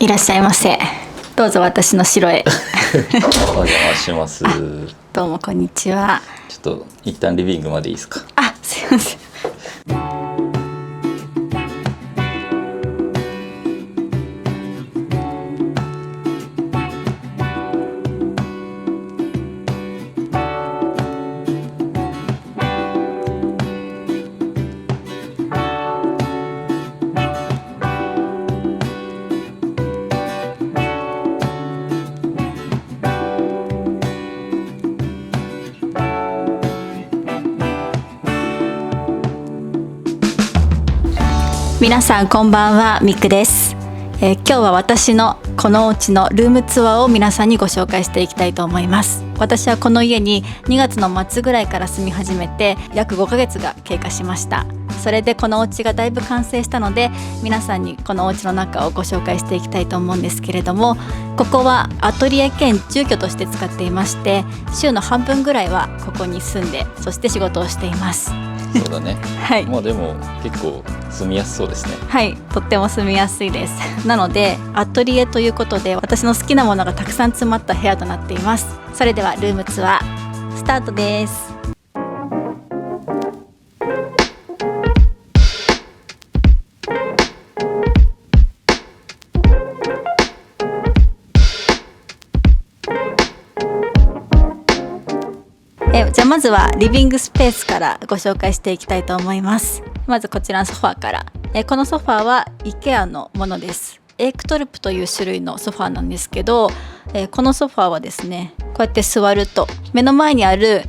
いらっしゃいませ。どうぞ私の城へ。お邪魔します。どうもこんにちは。ちょっと一旦リビングまでいいですか。あ、すいません。皆さんこんばんは、みくです。今日は私のこのお家のルームツアーを皆さんにご紹介していきたいと思います。私はこの家に2月の末ぐらいから住み始めて約5ヶ月が経過しました。それでこのお家がだいぶ完成したので、皆さんにこのお家の中をご紹介していきたいと思うんですけれども、ここはアトリエ兼住居として使っていまして、週の半分ぐらいはここに住んで、そして仕事をしています。そうだね。はい。まあでも結構住みやすそうですね。はい、とっても住みやすいです。なのでアトリエということで、私の好きなものがたくさん詰まった部屋となっています。それではルームツアースタートです。じゃあまずはリビングスペースからご紹介していきたいと思います。まずこちらのソファーから。このソファーは IKEA のものです。エークトルプという種類のソファーなんですけど、このソファーはですね、こうやって座ると目の前にある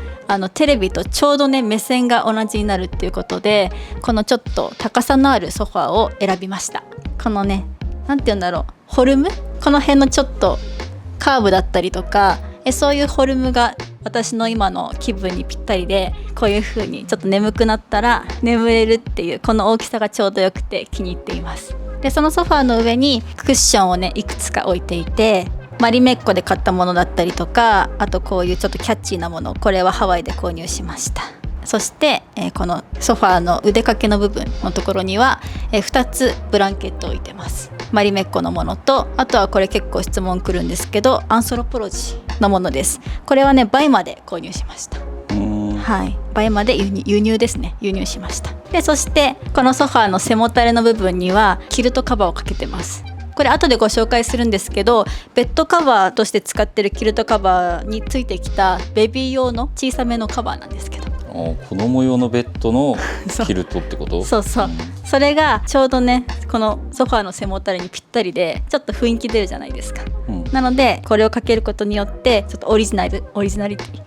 テレビとちょうどね目線が同じになるっていうことで、このちょっと高さのあるソファーを選びました。このね、なんて言うんだろう、フォルム、この辺のちょっとカーブだったりとか、そういうフォルムが私の今の気分にぴったりで、こういう風にちょっと眠くなったら眠れるっていう、この大きさがちょうどよくて気に入っています。でそのソファーの上にクッションをねいくつか置いていて、マリメッコで買ったものだったりとか、あとこういうちょっとキャッチーなもの、これはハワイで購入しました。そして、このソファーの腕掛けの部分のところには、2つブランケットを置いてます。マリメッコのものと、あとはこれ結構質問くるんですけど、アンソロポロジーのものです。これはねバイマで購入しました。はい、バイマで輸入ですね、輸入しました。でそしてこのソファーの背もたれの部分にはキルトカバーをかけてます。これ後でご紹介するんですけど、ベッドカバーとして使ってるキルトカバーについてきたベビー用の小さめのカバーなんですけど、子供用のベッドのキルトってことそうそう、それがちょうどねこのソファーの背もたれにぴったりで、ちょっと雰囲気出るじゃないですか。なのでこれをかけることによってちょっとオリジナリティ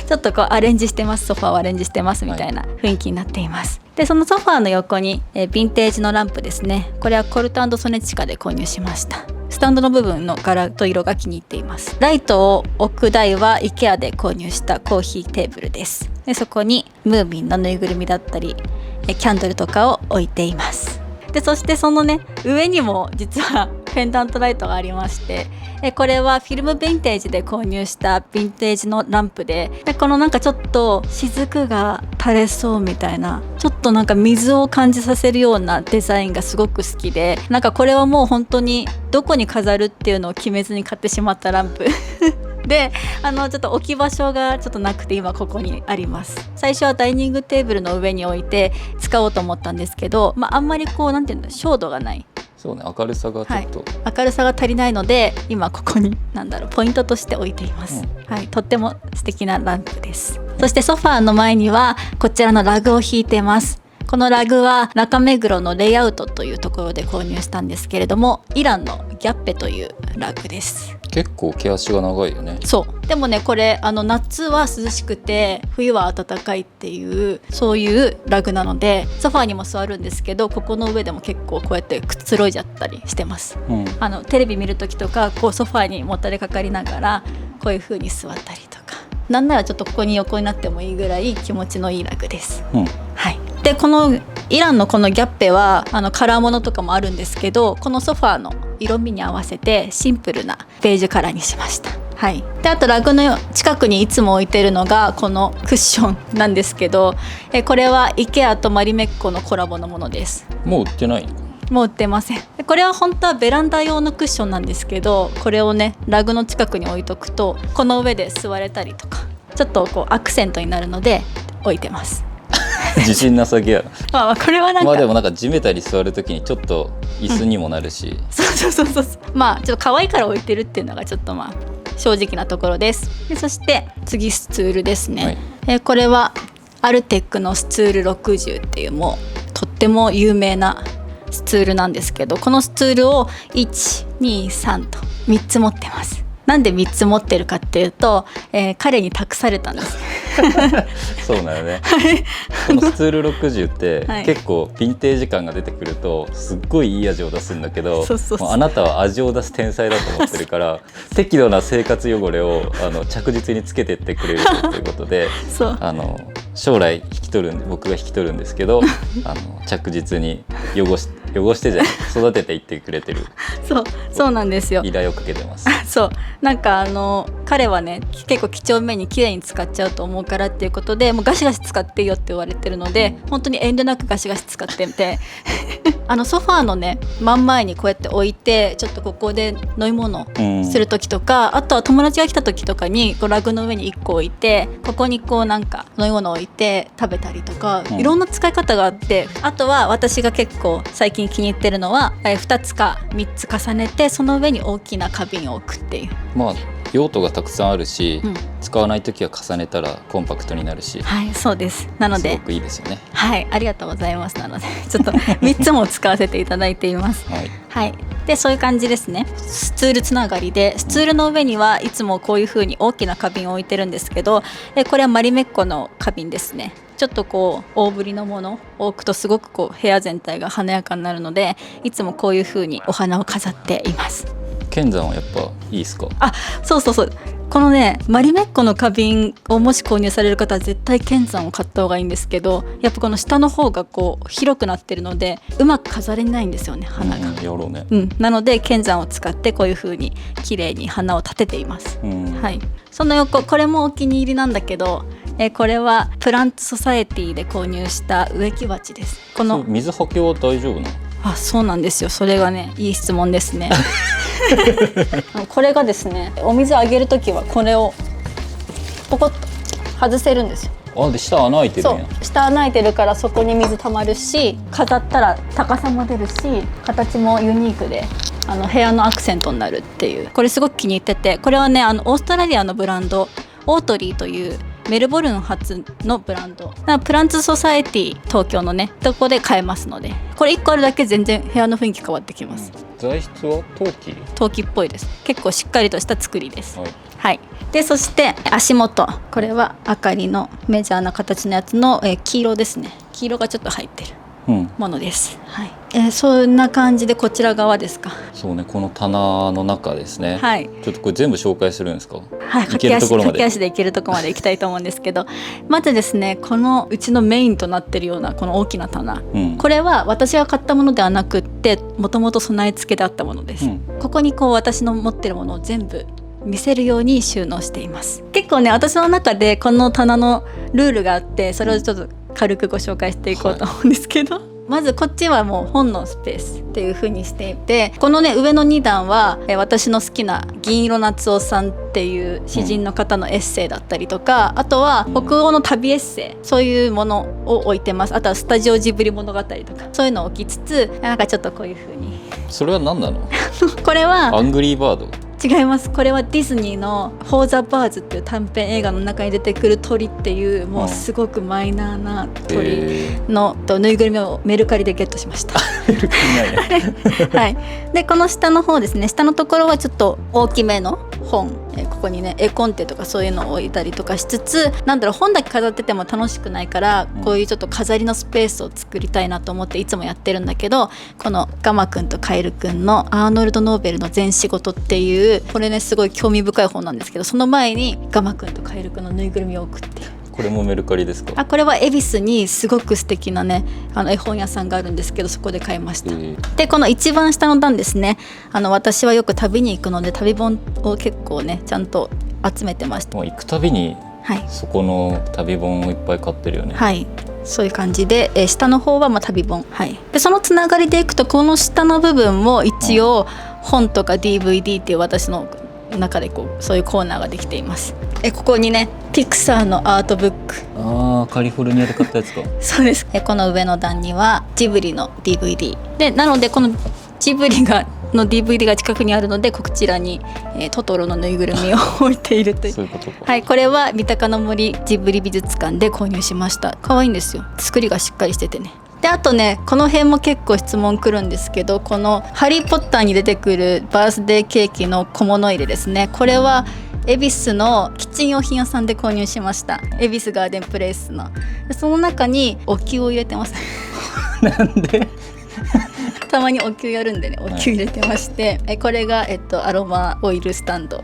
ちょっとこうアレンジしてます、ソファーをアレンジしてますみたいな雰囲気になっています。でそのソファーの横にヴィンテージのランプですね。これはコルト&ソネチカで購入しました。スタンドの部分の柄と色が気に入っています。ライトを置く台は IKEA で購入したコーヒーテーブルです。でそこにムーミンのぬいぐるみだったりキャンドルとかを置いています。でそしてそのね上にも実はペンダントライトがありまして、これはフィルムヴィンテージで購入したヴィンテージのランプで、このなんかちょっと雫が垂れそうみたいな、ちょっとなんか水を感じさせるようなデザインがすごく好きで、なんかこれはもう本当にどこに飾るっていうのを決めずに買ってしまったランプでちょっと置き場所がちょっとなくて今ここにあります。最初はダイニングテーブルの上に置いて使おうと思ったんですけど、あんまりこうなんていうんだ、照度がない、そうね、明るさがちょっと、明るさが足りないので今ここにポイントとして置いています。はい、とっても素敵なランプです。そしてソファーの前にはこちらのラグを引いてます。このラグは中目黒のレイアウトというところで購入したんですけれども、イランのギャッペというラグです。結構毛足が長いよね。そうでもねこれ夏は涼しくて冬は暖かいっていう、そういうラグなのでソファーにも座るんですけど、ここの上でも結構こうやってくつろいじゃったりしてます。テレビ見る時とかこうソファーにもたれかかりながらこういう風に座ったりとか、なんならちょっとここに横になってもいいぐらい気持ちのいいラグです。はい。でこのイランのこのギャッペはカラーものとかもあるんですけど、このソファーの色味に合わせてシンプルなベージュカラーにしました。はい、であとラグの近くにいつも置いてるのがこのクッションなんですけど、これは IKEA とマリメッコのコラボのものです。もう売ってないの？もう売ってません。これは本当はベランダ用のクッションなんですけど、これをねラグの近くに置いとくとこの上で座れたりとかちょっとこうアクセントになるので置いてます自信なさげやな。まあこれはなんかまあでもなんか地べたに座るときにちょっと椅子にもなるし、そうまあちょっと可愛いから置いてるっていうのがちょっとまあ正直なところです。でそして次スツールですね、これはアルテックのスツール60っていうもうとっても有名なスツールなんですけど、このスツールを123と3つ持ってます。なんで3つ持ってるかっていうと、彼に託されたんですそうなのねこのスツール60って結構ヴィンテージ感が出てくるとすっごいいい味を出すんだけど、もうあなたは味を出す天才だと思ってるから適度な生活汚れを着実につけてってくれるということで将来僕が引き取るんですけど着実に汚してじゃない育てていってくれてるそうなんですよ。依頼をかけてますそうなんか彼はね結構几帳面に綺麗に使っちゃうと思うからっていうことでもうガシガシ使っていいよって言われてるので、本当に遠慮なくガシガシ使ってみてソファーのね真ん前にこうやって置いてちょっとここで飲み物する時とか、あとは友達が来た時とかにこうラグの上に1個置いてここにこうなんか飲み物置いて食べたりとか、いろんな使い方があって、あとは私が結構最近気に入ってるのは2つか3つ重ねてその上に大きな花瓶を置くっていう。まあ用途がたくさんあるし、使わないときは重ねたらコンパクトになるし、はいそうです。なのですごくいいですよね。はいありがとうございます。なのでちょっと3つも使わせていただいていますはい、でそういう感じですね。スツールつながりでスツールの上にはいつもこういう風に大きな花瓶を置いてるんですけど、これはマリメッコの花瓶ですね。ちょっとこう大ぶりのものを置くとすごくこう部屋全体が華やかになるので、いつもこういう風にお花を飾っています。剣山はやっぱいいですか？そうこのねマリメッコの花瓶をもし購入される方は絶対剣山を買った方がいいんですけど、やっぱこの下の方がこう広くなってるのでうまく飾れないんですよね花が。やろうね。なので剣山を使ってこういう風に綺麗に花を立てています。はい。その横これもお気に入りなんだけど、これはプランツソサエティで購入した植木鉢です。この水はけは大丈夫なの？そうなんですよ。それがねいい質問ですねこれがですねお水あげるときはこれをポコッと外せるんですよ。で下穴開いてるんや。そう下穴開いてるからそこに水たまるし、飾ったら高さも出るし形もユニークで部屋のアクセントになるっていう、これすごく気に入ってて、これはねオーストラリアのブランドオートリーというメルボルン発のブランド、プランツソサエティ東京のねとこで買えますので、これ1個あるだけ全然部屋の雰囲気変わってきます。材質は陶器っぽいです。結構しっかりとした作りです。はい、でそして足元、これはあかりのメジャーな形のやつの、黄色ですね。黄色がちょっと入ってるものです。そんな感じでこちら側ですか。そうね、この棚の中ですね。ちょっとこれ全部紹介するんですか？駆け足で行けるところまで行きたいと思うんですけどまずですねこのうちのメインとなっているようなこの大きな棚、これは私が買ったものではなくってもともと備え付けであったものです。ここにこう私の持ってるものを全部見せるように収納しています。結構ね私の中でこの棚のルールがあって、それをちょっと軽くご紹介していこうと思うんですけど、まずこっちはもう本のスペースっていう風にしていて、このね上の2段は私の好きな銀色夏夫さんっていう詩人の方のエッセイだったりとか、あとは北欧の旅エッセイ、そういうものを置いてます。あとはスタジオジブリ物語とかそういうのを置きつつ、なんかちょっとこういう風にそれは何なの？これはアングリーバード？違います。これはディズニーの「フォー・ザ・バーズ」っていう短編映画の中に出てくる鳥っていうもうすごくマイナーな鳥のぬいぐるみをメルカリでゲットしましたはい、でこの下の方ですね、下のところはちょっと大きめの本、ここにね絵コンテとかそういうのを置いたりとかしつつ、本だけ飾ってても楽しくないから、こういうちょっと飾りのスペースを作りたいなと思っていつもやってるんだけど、このガマくんとカエルくんのアーノルド・ノーベルの全仕事っていうこれねすごい興味深い本なんですけど、その前にガマくんとカエルくんのぬいぐるみを置くっていう。これもメルカリですか？これは恵比寿にすごく素敵なね絵本屋さんがあるんですけど、そこで買いました。でこの一番下の段ですね、私はよく旅に行くので旅本を結構ねちゃんと集めてました。もう行くたびに、そこの旅本をいっぱい買ってるよね。そういう感じで、下の方は旅本、はい、でそのつながりでいくとこの下の部分も一応本とか DVD っていう私の中でそういうコーナーができています。ここにねピクサーのアートブック、カリフォルニアで買ったやつか。そうです。この上の段にはジブリの DVD で、なのでこのジブリの DVD が近くにあるのでこちらに、トトロのぬいぐるみを置いているというそういうことか。はい、これは三鷹の森ジブリ美術館で購入しました。可愛いんですよ。作りがしっかりしててね。であとねこの辺も結構質問来るんですけど、このハリーポッターに出てくるバースデーケーキの小物入れですね。これは恵比寿のキッチン用品屋さんで購入しました。恵比寿ガーデンプレイスの。その中にお灸を入れてますなんでたまにお灸やるんでね、お灸入れてまして、これが、アロマオイルスタンド。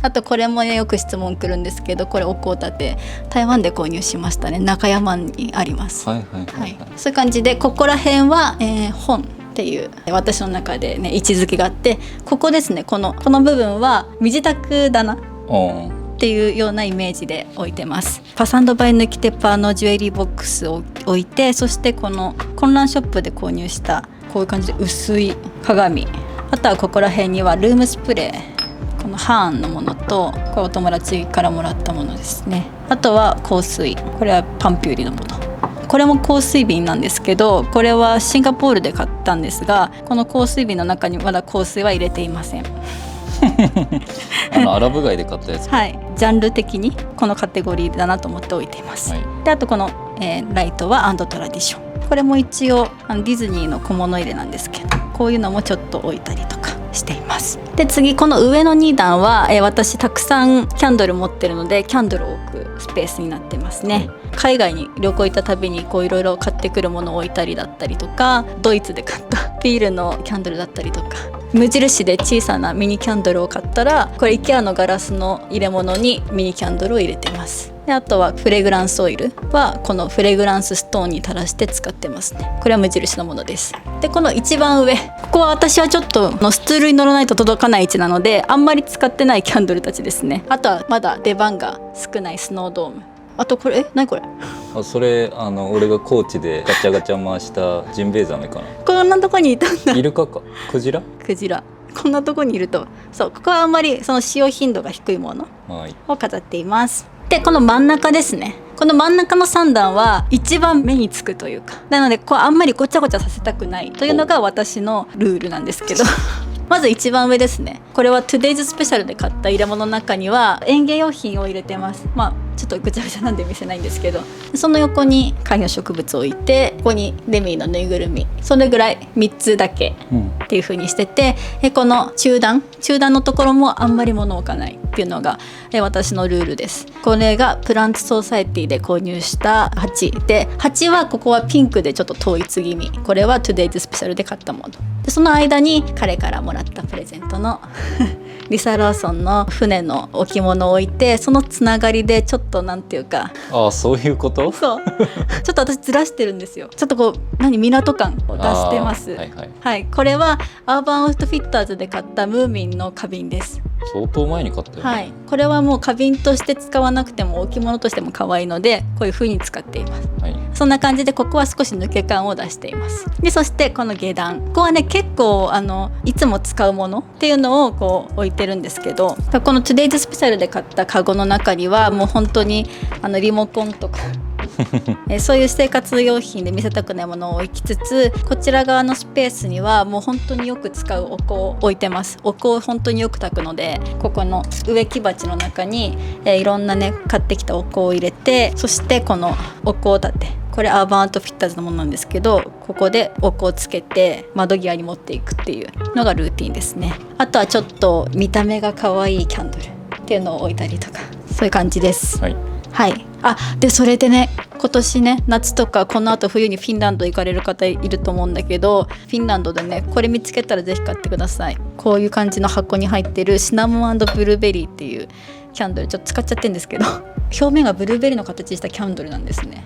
あとこれもねよく質問来るんですけど、これお香立て台湾で購入しましたね。中山にあります。はい、そういう感じでここら辺は、本っていう私の中でね位置づけがあって、ここですね、この部分は身支度棚っていうようなイメージで置いてます。パサンドバイ抜きテッパーのジュエリーボックスを置いて、そしてこの混乱ショップで購入したこういう感じで薄い鏡、あとはここら辺にはルームスプレー、このハーンのものとこれお友達からもらったものですね。あとは香水、これはパンピューリのもの、これも香水瓶なんですけど、これはシンガポールで買ったんですが、この香水瓶の中にまだ香水は入れていませんアラブ街で買ったやつ。はい、ジャンル的にこのカテゴリーだなと思って置いています、はい、であとこの、ライトはアンドトラディション、これも一応ディズニーの小物入れなんですけど、こういうのもちょっと置いたりとかしています。で次この上の2段は、私たくさんキャンドル持ってるのでキャンドルを置くスペースになってますね。海外に旅行行ったたびにいろいろ買ってくるものを置いたりだったりとか、ドイツで買ったビールのキャンドルだったりとか、無印で小さなミニキャンドルを買ったらこれ IKEA のガラスの入れ物にミニキャンドルを入れてます。であとはフレグランスオイルはこのフレグランスストーンに垂らして使ってますね。これは無印のものです。でこの一番上、ここは私はちょっとスツールに乗らないと届かない位置なのであんまり使ってないキャンドルたちですね。あとはまだ出番が少ないスノードーム、あとこれ何これ、それ俺が高知でガチャガチャ回したジンベエザメかな。こんなとこにいたんだ。イルカかクジラこんなとこにいると、そうここはあんまりその使用頻度が低いものを飾っています。でこの真ん中ですね、この真ん中の3段は一番目につくというか、なのであんまりごちゃごちゃさせたくないというのが私のルールなんですけどまず一番上ですね、これは Today's スペシャルで買った入れ物の中には園芸用品を入れてます。ちょっとぐちゃぐちゃなんで見せないんですけど、その横に観葉植物を置いて、ここにデミーのぬいぐるみ、それぐらい3つだけっていう風にしてて、この中段のところもあんまり物を置かないっていうのが私のルールです。これがプランツソーサエティで購入した鉢で、鉢はここはピンクでちょっと統一気味、これは Today's スペシャルで買ったもので、その間に彼からもらったプレゼントのリサ・ラーソンの船の置物を置いて、そのつながりでちょっとなんていうか、そういうこと。そうちょっと私ずらしてるんですよ。ちょっと港感を出してます。はい、これはアーバンアウトフィッターズで買ったムーミンの花瓶です。相当前に買ったよね。はい、これはもう花瓶として使わなくても置物としても可愛いのでこういう風に使っています、はい、そんな感じでここは少し抜け感を出しています。でそしてこの下段、ここはね結構いつも使うものっていうのを置いてるんですけど、この Today's スペシャルで買ったカゴの中にはもう本当にリモコンとかそういう生活用品で見せたくないものを置きつつ、こちら側のスペースにはもう本当によく使うお香を置いてます。お香を本当によく炊くので、ここの植木鉢の中に、いろんなね買ってきたお香を入れて、そしてこのお香立て、これアーバンアウトフィッターズのものなんですけど、ここでお香をつけて窓際に持っていくっていうのがルーティンですね。あとはちょっと見た目が可愛いキャンドルっていうのを置いたりとか、そういう感じです。はい、はい、でそれでね、今年ね夏とかこの後冬にフィンランド行かれる方いると思うんだけど、フィンランドでねこれ見つけたらぜひ買ってください。こういう感じの箱に入ってるシナモン&ブルーベリーっていうキャンドル、ちょっと使っちゃってるんですけど表面がブルーベリーの形したキャンドルなんですね。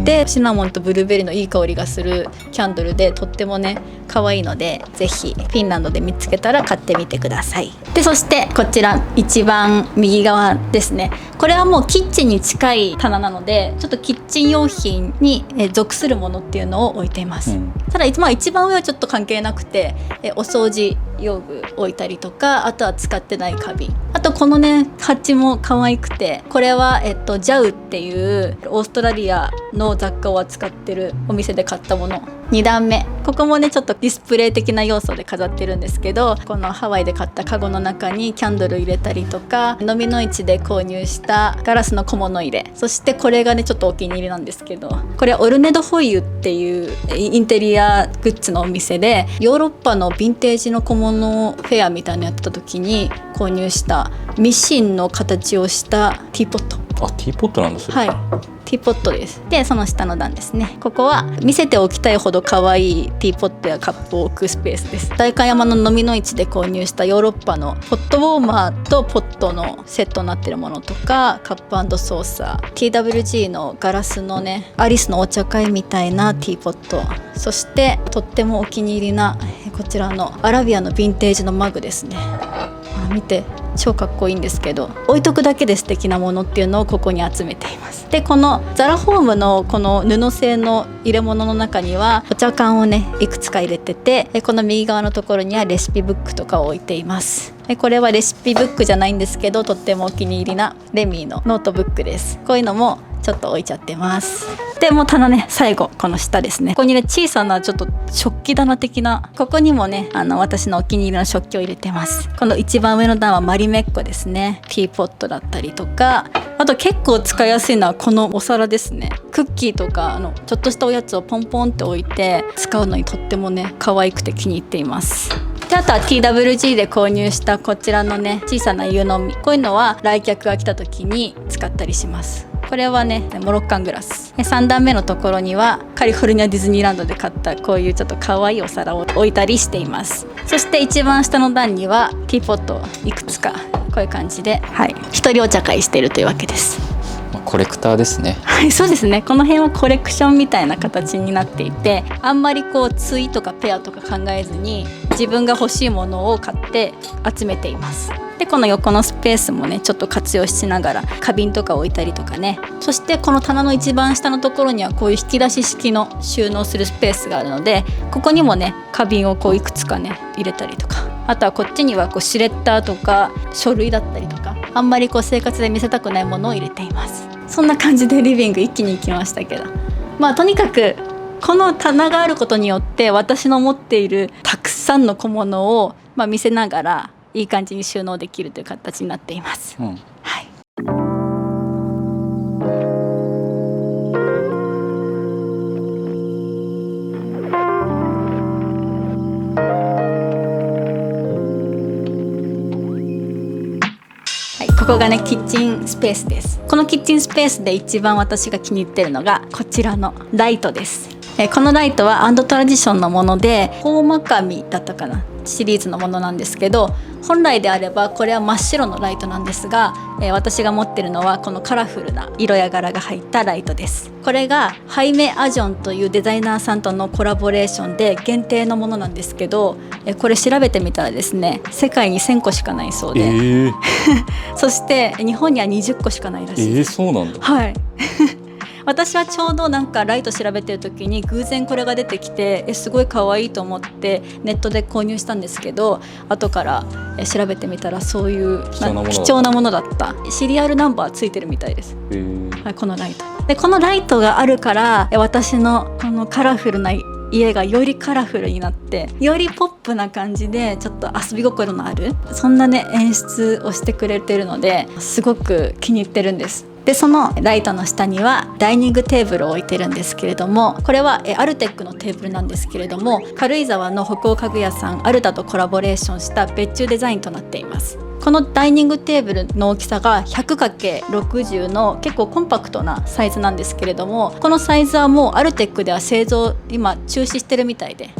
でシナモンとブルーベリーのいい香りがするキャンドルで、とってもね可愛いので、ぜひフィンランドで見つけたら買ってみてください。でそしてこちら一番右側ですね。これはもうキッチンに近い棚なので、ちょっとキッチン用品に属するものっていうのを置いています、ただ一番上はちょっと関係なくて、お掃除用具置いたりとか、あとは使ってない花瓶、あとこのね鉢も可愛くて、これはジャウっていうオーストラリアの雑貨を扱ってるお店で買ったもの。2段目、ここもねちょっとディスプレイ的な要素で飾ってるんですけど、このハワイで買ったカゴの中にキャンドル入れたりとか、飲みの市で購入したガラスの小物入れ、そしてこれがねちょっとお気に入りなんですけど、これはオルネドホイユっていうインテリアグッズのお店で、ヨーロッパのヴィンテージの小物フェアみたいなのやってた時に購入したミシンの形をしたティーポット。あ、ティーポットなんですよ。はい、ティーポットです。でその下の段ですね。ここは見せておきたいほど可愛いティーポットやカップを置くスペースです。代官山の飲みの市で購入したヨーロッパのポットウォーマーとポットのセットになってるものとか、カップ&ソーサー、 TWG のガラスのねアリスのお茶会みたいなティーポット、そしてとってもお気に入りなこちらのアラビアのヴィンテージのマグですね。見て超かっこいいんですけど、置いとくだけで素敵なものっていうのをここに集めています。でこのザラホームのこの布製の入れ物の中にはお茶缶をねいくつか入れてて、この右側のところにはレシピブックとかを置いています。これはレシピブックじゃないんですけど、とってもお気に入りなレミーのノートブックです。こういうのもちょっと置いちゃってます。でもう棚ね、最後この下ですね。ここにね小さなちょっと食器棚的な、ここにもね私のお気に入りの食器を入れてます。この一番上の段はマリメッコですね。ティーポットだったりとか、あと結構使いやすいのはこのお皿ですね。クッキーとかちょっとしたおやつをポンポンって置いて使うのにとってもね可愛くて気に入っています。であとは TWG で購入したこちらのね小さな湯飲み、こういうのは来客が来た時に使ったりします。これはねモロッカングラス。3段目のところにはカリフォルニアディズニーランドで買ったこういうちょっと可愛いお皿を置いたりしています。そして一番下の段にはティーポットいくつかこういう感じで、一人お茶会しているというわけです。コレクターですね。はい、そうですね。この辺はコレクションみたいな形になっていて、あんまりこう対とかペアとか考えずに自分が欲しいものを買って集めています。でこの横のスペースもねちょっと活用しながら花瓶とか置いたりとかね。そしてこの棚の一番下のところにはこういう引き出し式の収納するスペースがあるので、ここにもね花瓶をこういくつかね入れたりとか、あとはこっちにはこうシュレッダーとか書類だったりとか、あんまりこう生活で見せたくないものを入れています。そんな感じでリビング一気に行きましたけど、とにかくこの棚があることによって私の持っているたくさんの小物を見せながらいい感じに収納できるという形になっています、はい。ここがねキッチンスペースです。このキッチンスペースで一番私が気に入ってるのがこちらのライトです。このライトはアンドトラディションのもので、ホーマカミだったかなシリーズのものなんですけど、本来であればこれは真っ白のライトなんですが、私が持ってるのはこのカラフルな色や柄が入ったライトです。これがハイメ・アジョンというデザイナーさんとのコラボレーションで限定のものなんですけど、これ調べてみたらですね世界に1000個しかないそうで、そして日本には20個しかないらしいです。そうなんだ。はい私はちょうどライト調べてる時に偶然これが出てきてすごい可愛いと思ってネットで購入したんですけど、後から調べてみたらそういう貴重なものだった。シリアルナンバーついてるみたいです、はい、このライトで、このライトがあるから私のこのカラフルな家がよりカラフルになってよりポップな感じでちょっと遊び心のあるそんなね演出をしてくれてるのですごく気に入ってるんです。でそのライトの下にはダイニングテーブルを置いてるんですけれども、これはアルテックのテーブルなんですけれども、軽井沢の北欧家具屋さんアルタとコラボレーションした別注デザインとなっています。このダイニングテーブルの大きさが 100×60 の結構コンパクトなサイズなんですけれども、このサイズはもうアルテックでは製造今中止してるみたいで、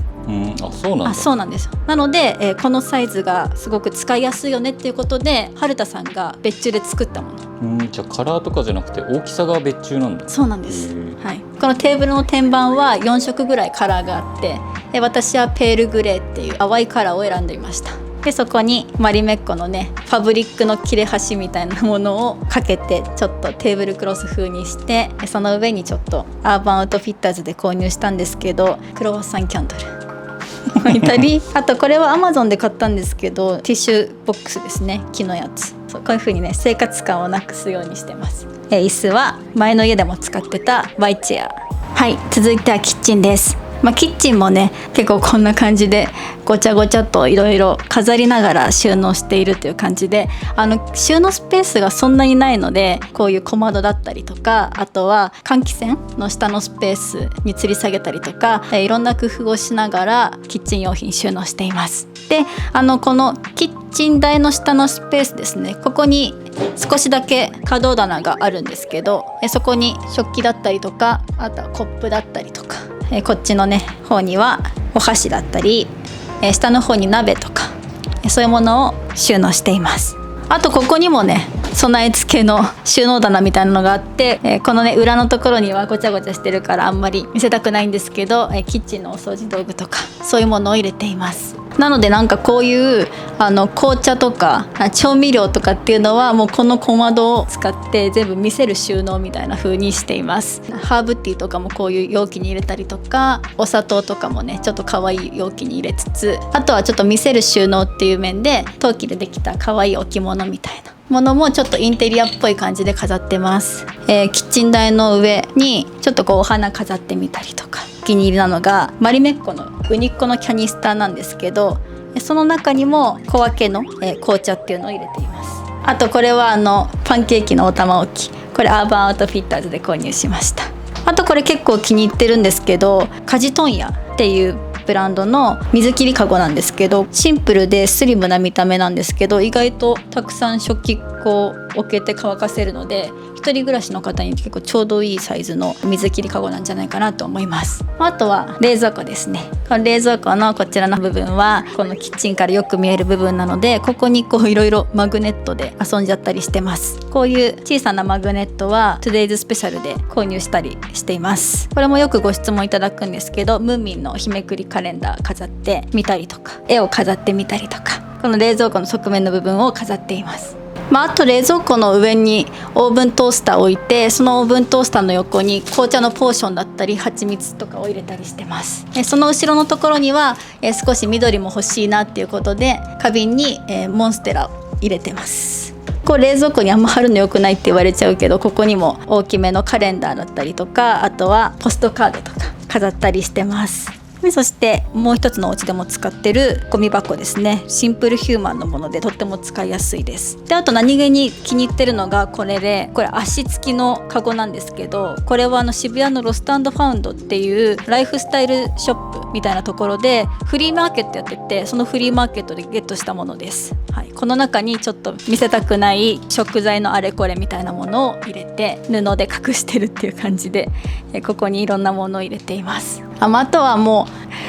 そうなんだ。そうなんですよ。なので、このサイズがすごく使いやすいよねっていうことで春田さんが別注で作ったもの。じゃあカラーとかじゃなくて大きさが別注なんだ。そうなんです、はい、ここのテーブルの天板は4色ぐらいカラーがあって、私はペールグレーっていう淡いカラーを選んでいました。でそこにマリメッコのねファブリックの切れ端みたいなものをかけて、ちょっとテーブルクロス風にして、その上にちょっとアーバンアウトフィッターズで購入したんですけど、クロワッサンキャンドル置いたりあとこれは Amazon で買ったんですけど、ティッシュボックスですね、木のやつ。そうこういう風にね生活感をなくすようにしてます。椅子は前の家でも使ってたバイチェア。はい、続いてはキッチンです。キッチンもね結構こんな感じでごちゃごちゃといろいろ飾りながら収納しているという感じで、収納スペースがそんなにないので、こういう小窓だったりとか、あとは換気扇の下のスペースに吊り下げたりとか、いろんな工夫をしながらキッチン用品収納しています。でこのキッチン台の下のスペースですね、ここに少しだけ可動棚があるんですけど、そこに食器だったりとか、あとはコップだったりとか、こっちのね方にはお箸だったり、下の方に鍋とか、そういうものを収納しています。あとここにもね備え付けの収納棚みたいなのがあって、このね裏のところにはごちゃごちゃしてるからあんまり見せたくないんですけど、キッチンのお掃除道具とかそういうものを入れています。なのでなんかこういう紅茶とか調味料とかっていうのはもうこの小窓を使って全部見せる収納みたいな風にしています。ハーブティーとかもこういう容器に入れたりとか、お砂糖とかもねちょっと可愛い容器に入れつつ、あとはちょっと見せる収納っていう面で陶器でできた可愛い置物みたいなものもちょっとインテリアっぽい感じで飾ってます。キッチン台の上にちょっとこうお花飾ってみたりとか、お気に入りなのがマリメッコのウニッコのキャニスターなんですけど、その中にも小分けの紅茶っていうのを入れています。あとこれはパンケーキのお玉置き、これアーバンアウトフィッターズで購入しました。あとこれ結構気に入ってるんですけど、カジトンヤっていうブランドの水切りかごなんですけど、シンプルでスリムな見た目なんですけど、意外とたくさん食器こう置けて乾かせるので、一人暮らしの方に結構ちょうどいいサイズの水切りかごなんじゃないかなと思います。あとは冷蔵庫ですね。この冷蔵庫のこちらの部分はこのキッチンからよく見える部分なので、ここにこういろいろマグネットで遊んじゃったりしてます。こういう小さなマグネットは Today's スペシャルで購入したりしています。これもよくご質問いただくんですけど、ムーミンの日めくりカレンダー飾ってみたりとか、絵を飾ってみたりとか、この冷蔵庫の側面の部分を飾っています。あと冷蔵庫の上にオーブントースターを置いて、そのオーブントースターの横に紅茶のポーションだったり蜂蜜とかを入れたりしてます。その後ろのところには少し緑も欲しいなっていうことで花瓶にモンステラを入れてます。こう冷蔵庫にあんま貼るの良くないって言われちゃうけど、ここにも大きめのカレンダーだったりとか、あとはポストカードとか飾ったりしてます。そしてもう一つのお家でも使ってるゴミ箱ですね。シンプルヒューマンのものでとっても使いやすいです。であと何気に気に入ってるのがこれで、これ足付きのカゴなんですけど、これは渋谷のロスト&ファウンドっていうライフスタイルショップみたいなところでフリーマーケットやってて、そのフリーマーケットでゲットしたものです。はい、この中にちょっと見せたくない食材のあれこれみたいなものを入れて布で隠してるっていう感じで、ここにいろんなものを入れています。あとはも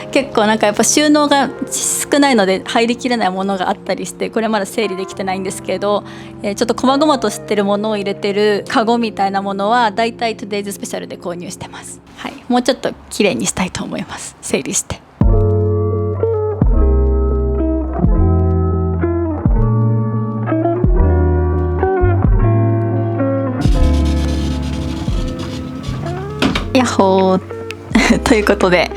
う結構なんかやっぱ収納が少ないので入りきれないものがあったりして、これまだ整理できてないんですけど、ちょっと細々としてるものを入れてるカゴみたいなものはだいたい Today's スペシャルで購入してます。はい、もうちょっと綺麗にしたいと思います。整理して。やっほーということで、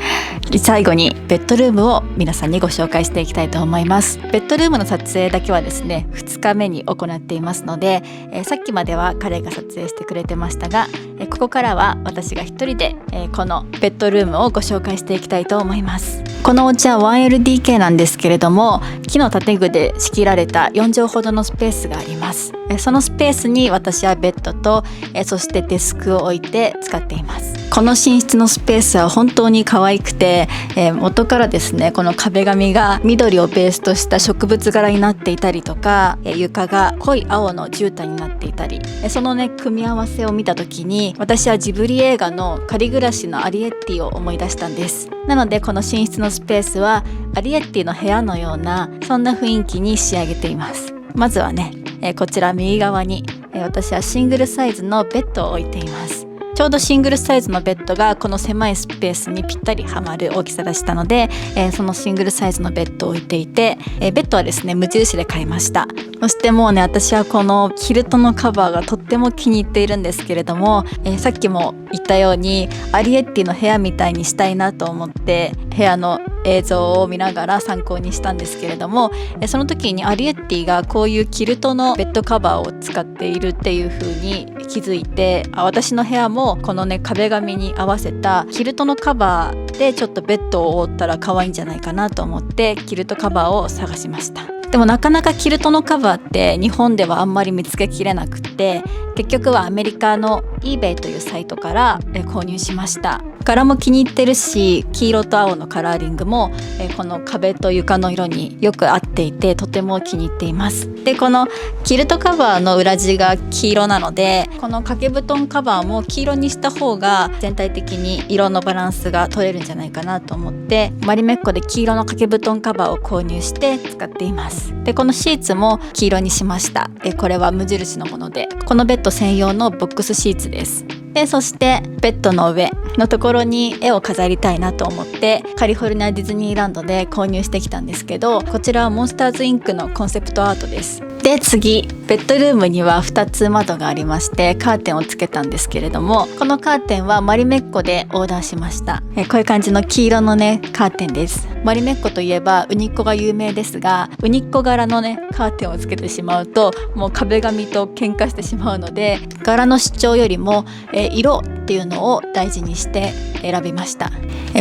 最後にベッドルームを皆さんにご紹介していきたいと思います。ベッドルームの撮影だけはですね2日目に行っていますので、さっきまでは彼が撮影してくれてましたが、ここからは私が一人で、このベッドルームをご紹介していきたいと思います。このお家は 1LDK なんですけれども、木の建具で仕切られた4畳ほどのスペースがあります。そのスペースに私はベッドとそしてデスクを置いて使っています。この寝室のスペースは本当に可愛くて、元からですねこの壁紙が緑をベースとした植物柄になっていたりとか、床が濃い青の絨毯になっていたり、そのね組み合わせを見た時に私はジブリ映画の仮暮らしのアリエッティを思い出したんです。なのでこの寝室のスペースはアリエッティの部屋のようなそんな雰囲気に仕上げています。まずはね、こちら右側に、私はシングルサイズのベッドを置いています。ちょうどシングルサイズのベッドがこの狭いスペースにぴったりはまる大きさでしたので、そのシングルサイズのベッドを置いていて、ベッドはですね無印で買いました。そしてもうね、私はこのキルトのカバーがとっても気に入っているんですけれども、さっきも言ったようにアリエッティの部屋みたいにしたいなと思って部屋の映像を見ながら参考にしたんですけれども、その時にアリエッティがこういうキルトのベッドカバーを使っているっていう風に気づいて、私の部屋もこのね壁紙に合わせたキルトのカバーでちょっとベッドを覆ったら可愛いんじゃないかなと思ってキルトカバーを探しました。でもなかなかキルトのカバーって日本ではあんまり見つけきれなくて、結局はアメリカの eBay というサイトから購入しました。柄も気に入ってるし、黄色と青のカラーリングもこの壁と床の色によく合っていてとても気に入っています。でこのキルトカバーの裏地が黄色なので、この掛け布団カバーも黄色にした方が全体的に色のバランスが取れるんじゃないかなと思ってマリメッコで黄色の掛け布団カバーを購入して使っています。でこのシーツも黄色にしました。これは無印のもので、このベッド専用のボックスシーツです。でそしてベッドの上のところに絵を飾りたいなと思ってカリフォルニアディズニーランドで購入してきたんですけど、こちらはモンスターズインクのコンセプトアートです。で次、ベッドルームには2つ窓がありましてカーテンをつけたんですけれども、このカーテンはマリメッコでオーダーしました。こういう感じの黄色のねカーテンです。マリメッコといえばウニッコが有名ですが、ウニッコ柄のねカーテンをつけてしまうともう壁紙と喧嘩してしまうので、柄の主張よりも色っていうのを大事にして選びました。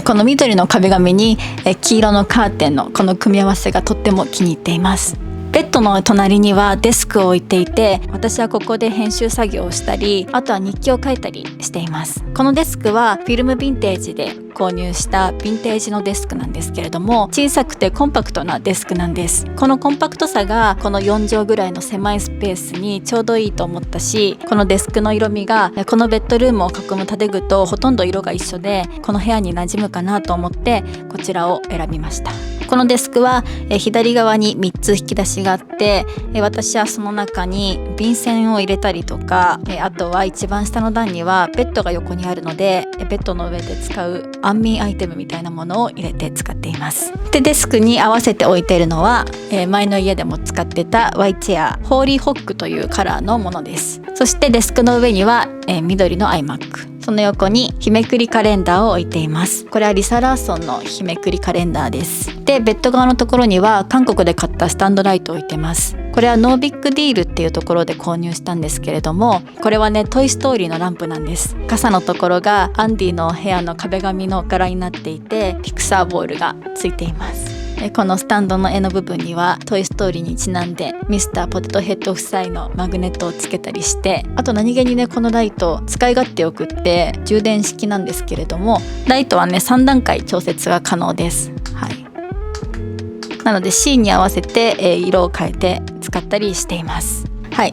この緑の壁紙に黄色のカーテンのこの組み合わせがとっても気に入っています。ベッドの隣にはデスクを置いていて、私はここで編集作業をしたり、あとは日記を書いたりしています。このデスクはフィルムヴィンテージで購入したヴィンテージのデスクなんですけれども、小さくてコンパクトなデスクなんです。このコンパクトさがこの4畳ぐらいの狭いスペースにちょうどいいと思ったし、このデスクの色味がこのベッドルームを囲む建具とほとんど色が一緒で、この部屋に馴染むかなと思ってこちらを選びました。このデスクは左側に3つ引き出しがあって、私はその中に便箋を入れたりとか、あとは一番下の段にはベッドが横にあるので、ベッドの上で使う安眠アイテムみたいなものを入れて使っています。でデスクに合わせて置いているのは、前の家でも使ってたワイチェアホーリーホックというカラーのものです。そしてデスクの上には、緑の iMac、その横に日めくりカレンダーを置いています。これはリサ・ラーソンの日めくりカレンダーです。でベッド側のところには韓国で買ったスタンドライトを置いてます。これはノービッグディールっていうところで購入したんですけれども、これはねトイストーリーのランプなんです。傘のところがアンディの部屋の壁紙の柄になっていて、ピクサーボールがついています。このスタンドの絵の部分にはトイストーリーにちなんでミスターポテトヘッド夫妻のマグネットをつけたりして、あと何気にねこのライト使い勝手よくって充電式なんですけれども、ライトはね3段階調節が可能です。なのでシーンに合わせて色を変えて使ったりしています。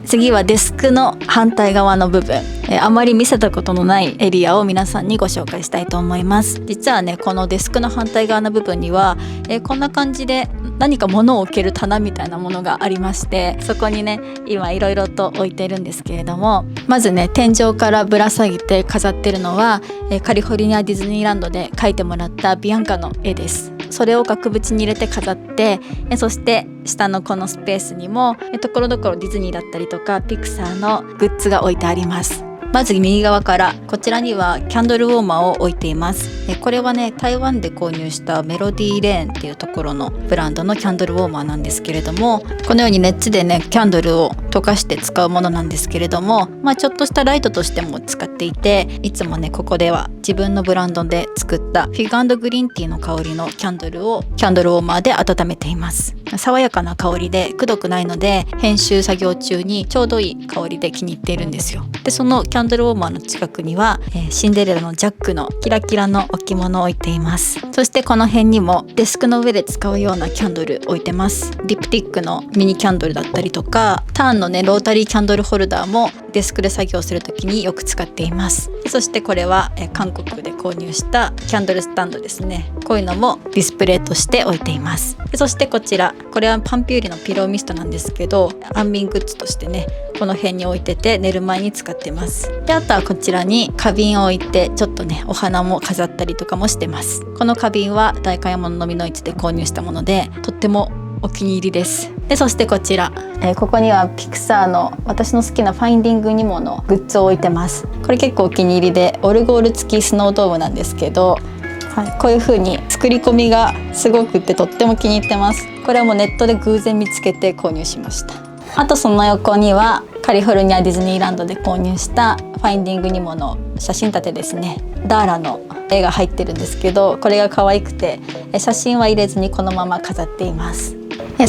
次はデスクの反対側の部分、あまり見せたことのないエリアを皆さんにご紹介したいと思います。実はねこのデスクの反対側の部分には、こんな感じで何か物を置ける棚みたいなものがありまして、そこにね今いろいろと置いてるんですけれども、まずね天井からぶら下げて飾ってるのは、カリフォルニアディズニーランドで描いてもらったビアンカの絵です。それを額縁に入れて飾って、そして下のこのスペースにもところどころディズニーだったりとかピクサーのグッズが置いてあります。まず右側から、こちらにはキャンドルウォーマーを置いています。これはね台湾で購入したメロディーレーンっていうところのブランドのキャンドルウォーマーなんですけれども、このように熱でねキャンドルを溶かして使うものなんですけれども、ちょっとしたライトとしても使っていて、いつもねここでは自分のブランドで作ったフィグ&グリーンティーの香りのキャンドルをキャンドルウォーマーで温めています。爽やかな香りでくどくないので、編集作業中にちょうどいい香りで気に入っているんですよ。でそのキャンドルウォーマーの近くには、シンデレラのジャックのキラキラの置物を置いています。そしてこの辺にもデスクの上で使うようなキャンドル置いてます。ディプティックのミニキャンドルだったりとか、ターンののねロータリーキャンドルホルダーもデスクで作業するときによく使っています。そしてこれは韓国で購入したキャンドルスタンドですね。こういうのもディスプレイとして置いています。そしてこちら、これはパンピューリのピローミストなんですけど、安眠グッズとしてねこの辺に置いてて寝る前に使ってます。であとはこちらに花瓶を置いてちょっとねお花も飾ったりとかもしてます。この花瓶は代官山の飲みの市で購入したものでとってもお気に入りです。でそしてこちら、ここにはピクサーの私の好きなファインディングニモのグッズを置いてます。これ結構お気に入りでオルゴール付きスノードームなんですけど、こういう風に作り込みがすごくってとっても気に入ってます。これはもうネットで偶然見つけて購入しました。あとその横にはカリフォルニアディズニーランドで購入したファインディングニモの写真立てですね。ダーラの絵が入ってるんですけど、これが可愛くて写真は入れずにこのまま飾っています。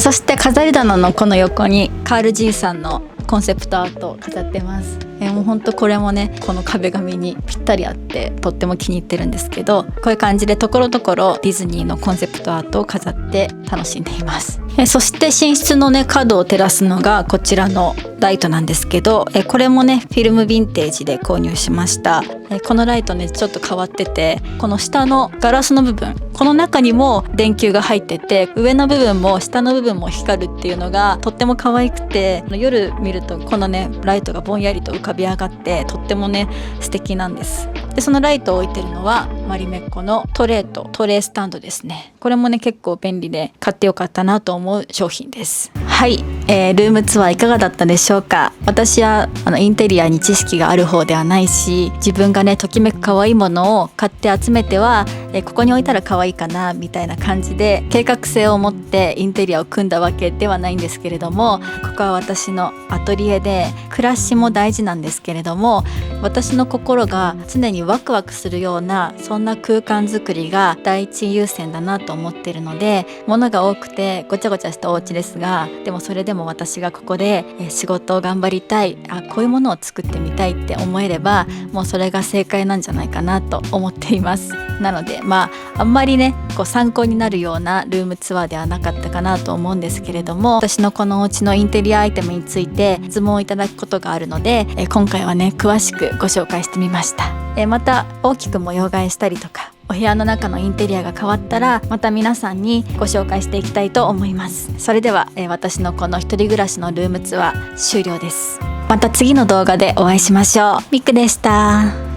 そして飾り棚のこの横にカール・ジーさんのコンセプトアートを飾ってます。もうほんとこれもねこの壁紙にぴったりあってとっても気に入ってるんですけど、こういう感じでところどころディズニーのコンセプトアートを飾って楽しんでいます。そして寝室のね角を照らすのがこちらのライトなんですけど、これもねフィルムヴィンテージで購入しました。このライトねちょっと変わってて、この下のガラスの部分、この中にも電球が入ってて、上の部分も下の部分も光るっていうのがとっても可愛くて、夜見るとこのねライトがぼんやりと浮かび上がってとってもね素敵なんです。でそのライトを置いてるのはマリメッコのトレースタンドですね。これもね結構便利で買ってよかったなと思う商品です。はい、ルームツアーいかがだったでしょうか。私はインテリアに知識がある方ではないし、自分がねときめく可愛いものを買って集めては、ここに置いたら可愛いかなみたいな感じで計画性を持ってインテリアを組んだわけではないんですけれども、ここは私のアトリエで暮らしも大事なんですけれども、私の心が常にワクワクするようなそんな空間づくりが第一優先だなと思っているので、物が多くてごちゃごちゃしたお家ですが、でもそれでも私がここで仕事を頑張りたい、こういうものを作ってみたいって思えればもうそれが正解なんじゃないかなと思っています。なのであんまりね参考になるようなルームツアーではなかったかなと思うんですけれども、私のこのお家のインテリアアイテムについて質問をいただくことがあるので、今回はね詳しくご紹介してみました。また大きく模様替えしたりとかお部屋の中のインテリアが変わったらまた皆さんにご紹介していきたいと思います。それでは、私のこの一人暮らしのルームツアー終了です。また次の動画でお会いしましょう。ミクでした。